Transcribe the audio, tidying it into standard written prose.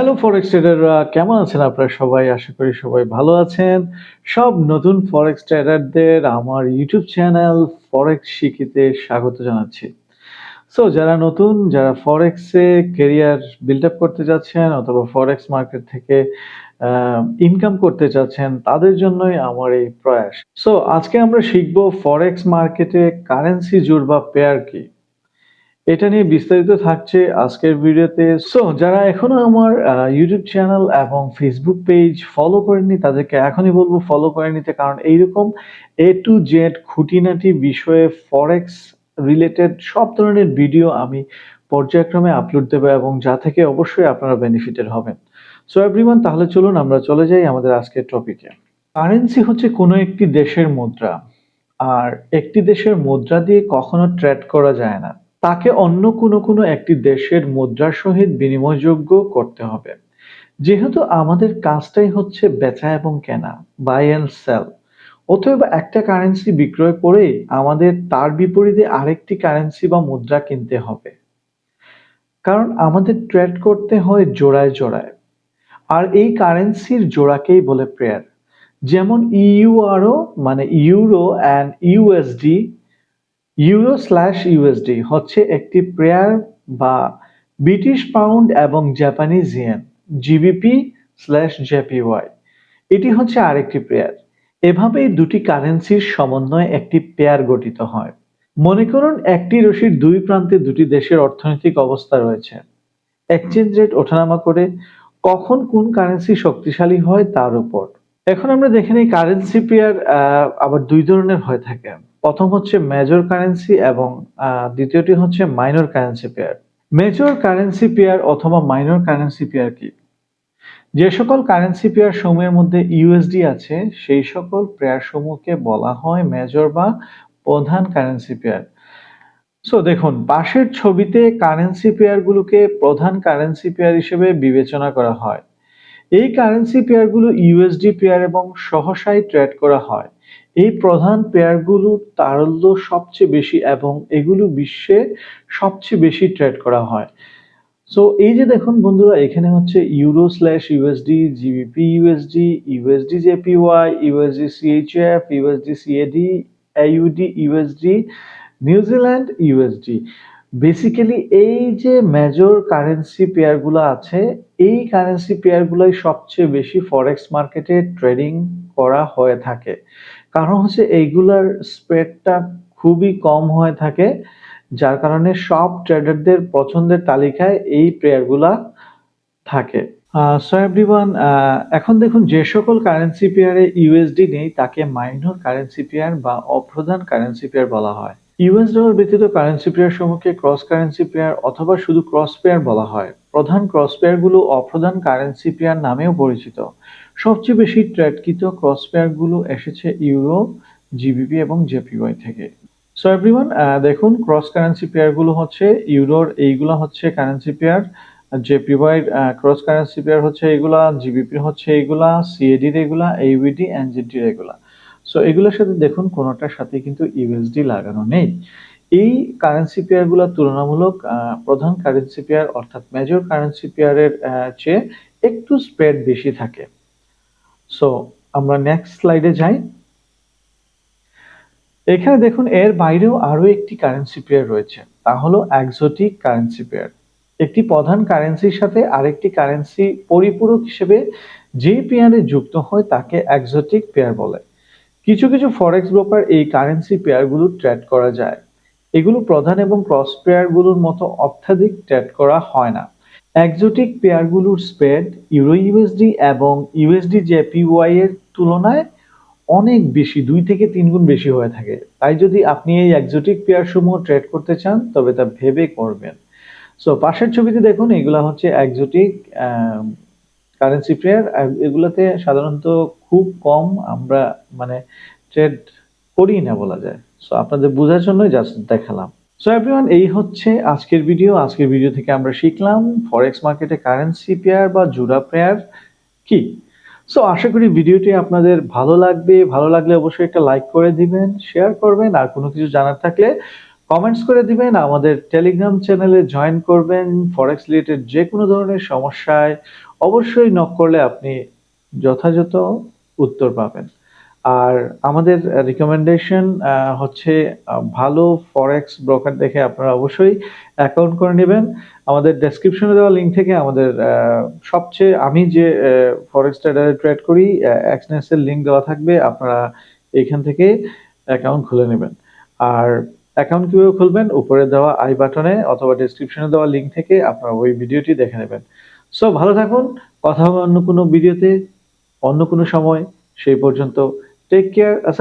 Hello ফরেক্স ট্রেডাররা, কেমন আছেন আপনারা সবাই? আশা করি সবাই ভালো আছেন। সব নতুন ফরেক্স ট্রেডারদের আমার ইউটিউব চ্যানেল ফরেক্স শিখিতে স্বাগত জানাচ্ছি। যারা নতুন, যারা ফরেক্সে ক্যারিয়ার বিল্ড আপ করতে যাচ্ছেন অথবা ফরেক্স মার্কেট থেকে ইনকাম করতে চাচ্ছেন, তাদের জন্যই আমার এই প্রয়াস। আজকে আমরা শিখব ফরেক্স মার্কেটে কারেন্সি জোড় বা পেয়ার কি? এটা নিয়ে বিস্তারিত থাকছে আজকের ভিডিওতে। যারা এখনো আমার ইউটিউব চ্যানেল এবং ফেসবুক পেজ ফলো করেননি তাদেরকে এখনই বলবো ফলো করে নিতে, কারণ এইরকম এ টু জেড খুঁটিনাটি বিষয়ে ফরেক্স রিলেটেড সব ধরনের ভিডিও আমি পর্যায়ক্রমে আপলোড দেবো এবং যা থেকে অবশ্যই আপনারা বেনিফিটেড হবেন। এভরিওয়ান, তাহলে চলুন আমরা চলে যাই আমাদের আজকের টপিকে। কারেন্সি হচ্ছে কোনো একটি দেশের মুদ্রা, আর একটি দেশের মুদ্রা দিয়ে কখনো ট্রেড করা যায় না। তাকে অন্য কোনো একটি দেশের মুদ্রার সহিত বিনিময়যোগ্য করতে হবে। যেহেতু আমাদের কাজটাই হচ্ছে বেচা এবং কেনা, বাই এন্ড সেল, অতএব একটা কারেন্সি বিক্রয় করেই আমাদের তার বিপরীতে আরেকটি কারেন্সি বা মুদ্রা কিনতে হবে, কারণ আমাদের ট্রেড করতে হয় জোড়ায় জোড়ায়। আর এই কারেন্সির জোড়াকেই বলে পেয়ার। যেমন ইউআরও মানে ইউরো অ্যান্ড ইউএসডি, ইউরো/ইউএসডি হচ্ছে একটি পেয়ার, বা ব্রিটিশ পাউন্ড এবং জাপানিজ ইয়েন জিবিপি/জেপিওয়াই এটি হচ্ছে আরেকটি পেয়ার। এভাবেই দুটি কারেন্সির সমন্বয়ে একটি পেয়ার গঠিত হয়। মনে করুন একটি রশির দুই প্রান্তে দুটি দেশের অর্থনৈতিক অবস্থা রয়েছে। এক্সচেঞ্জ রেট ওঠানামা করে, কখন কোন কারেন্সি শক্তিশালী হয় তার উপর। এখন আমরা দেখে নিই কারেন্সি পেয়ার আবার দুই ধরনের হয়ে থাকে। প্রথম হচ্ছে মেজর কারেন্সি এবং দ্বিতীয়টি হচ্ছে minor currency pair. Major currency pair অথবা মাইনর কারেন্সি পেয়ার কি? যে সকল কারেন্সি পেয়ার সমূহের মধ্যে ইউএসডি আছে সেই সকল পেয়ার সমূহকে বলা হয় মেজর বা প্রধান কারেন্সি পেয়ার। দেখুন পাশের ছবিতে কারেন্সি পেয়ারগুলোকে প্রধান কারেন্সি পেয়ার হিসেবে বিবেচনা করা হয়। এই কারেন্সি পেয়ারগুলো ইউএসডি পেয়ার এবং সহসাই ট্রেড করা হয়। এই প্রধান পেয়ারগুলোর তারল্য সবচেয়ে বেশি এবং এগুলো বিশ্বে সবচেয়ে বেশি ট্রেড করা হয়। এই যে দেখুন বন্ধুরা, এখানে হচ্ছে euro USD, GBP USD, USD JPY, USD CHF, USD CAD, AUD USD, New Zealand USD. Basically এই যে মেজর কারেন্সি পেয়ারগুলো আছে, এই কারেন্সি পেয়ারগুলোই সবচেয়ে বেশি ফরেক্স মার্কেটে ট্রেডিং করা হয়ে থাকে। কারণ হচ্ছে এইগুলার স্প্রেডটা খুবই কম হয়ে থাকে, যার কারণে সব ট্রেডারদের পছন্দের তালিকায় এই পেয়ারগুলা থাকে। এভরিওয়ান, এখন দেখুন যে সকল কারেন্সি পেয়ারে ইউএসডি নেই তাকে মাইনর কারেন্সি পেয়ার বা অপ্রধান কারেন্সি পেয়ার বলা হয়। ইউএস ডলার ব্যতীত কারেন্সি পেয়ার সমূহকে ক্রস কারেন্সি পেয়ার অথবা শুধু ক্রস পেয়ার বলা হয়। প্রধান ক্রস পেয়ারগুলো অপ্রধান কারেন্সি পেয়ার নামেও পরিচিত। সবচেয়ে বেশি ট্রেডকৃত ক্রস পেয়ারগুলো এসেছে ইউরো, জিবিপি এবং জেপিওয়াই থেকে। এভরিওয়ান, দেখুন ক্রস কারেন্সি পেয়ারগুলো হচ্ছে ইউরোর এইগুলা হচ্ছে currency pair, JPY cross currency pair হচ্ছে এগুলা, জিবিপি হচ্ছে এগুলা, সিএডির এগুলা, এইউডি, এনজেডির এগুলা। এগুলোর সাথে দেখুন কোনোটার সাথে কিন্তু ইউএসডি লাগানো নেই। এই কারেন্সি পেয়ারগুলো তুলনামূলক প্রধান কারেন্সি পেয়ার অর্থাৎ মেজর কারেন্সি পেয়ারের চেয়ে একটু স্প্রেড বেশি থাকে। আমরা নেক্সট স্লাইডে যাই। এখানে দেখুন এর বাইরেও আরো একটি কারেন্সি পেয়ার রয়েছে, তা হলো এক্সোটিক কারেন্সি পেয়ার। একটি প্রধান কারেন্সির সাথে আরেকটি কারেন্সি পরিপূরক হিসেবে যে পেয়ারে যুক্ত হয় তাকে এক্সোটিক পেয়ার বলে। কিছু কিছু ফরেক্স ব্রোকার এই কারেন্সি পেয়ারগুলো ট্রেড করা যায়। এগুলো প্রধান এবং ক্রস পেয়ারগুলোর মতো অত্যাধিক ট্রেড করা হয় না। এক্সোটিক পেয়ারগুলোর স্প্রেড ইউরো ইউএসডি এবং ইউএসডি জেপিওয়াই এর তুলনায় অনেক বেশি, 2 থেকে 3 গুণ বেশি হয়ে থাকে। তাই যদি আপনি এই এক্সোটিক পেয়ার সমূহ ট্রেড করতে চান তবে তা ভেবে করবেন। পাশের ছবিতে দেখুন এগুলা হচ্ছে এক্সোটিক কারেন্সি পেয়ার। এগুলাতে সাধারণত খুব কম আমরা মানে ট্রেড করি না বলা যায়। আপনাদের বোঝার জন্যই জাস্ট দেখালাম। এভরিওয়ান, এই হচ্ছে আজকের ভিডিও। আজকের ভিডিও থেকে আমরা শিখলাম ফরেক্স মার্কেটে কারেন্সি পেয়ার বা জোড়া পেয়ার কি। আশা করি ভিডিওটি আপনাদের ভালো লাগবে। ভালো লাগলে অবশ্যই একটা লাইক করে দিবেন, শেয়ার করবেন, আর কোনো কিছু জানার থাকলে কমেন্টস করে দিবেন, আমাদের টেলিগ্রাম চ্যানেলে জয়েন করবেন। ফরেক্স রিলেটেড যেকোনো ধরনের সমস্যায় অবশ্যই নক করলে আপনি যথাযথ উত্তর পাবেন। আর আমাদের রিকমেন্ডেশন হচ্ছে ভালো ফরেক্স ব্রোকার দেখে আপনারা অবশ্যই অ্যাকাউন্ট করে নেবেন। আমাদের ডেসক্রিপশনে দেওয়া লিঙ্ক থেকে আমাদের সবচেয়ে আমি যে ফরেক্স ট্রেডারে ট্রেড করি এক্সনেস এর লিঙ্ক দেওয়া থাকবে। আপনারা এখান থেকে অ্যাকাউন্ট খুলে নেবেন। আর অ্যাকাউন্ট কিভাবে খুলবেন? উপরে দেওয়া আই বাটনে অথবা ডেসক্রিপশনে দেওয়া লিঙ্ক থেকে আপনারা ওই ভিডিওটি দেখে নেবেন। সো ভালো থাকুন। কথা হবে অন্য কোনো ভিডিওতে, অন্য কোনো সময়। সেই পর্যন্ত টেক কেয়ার।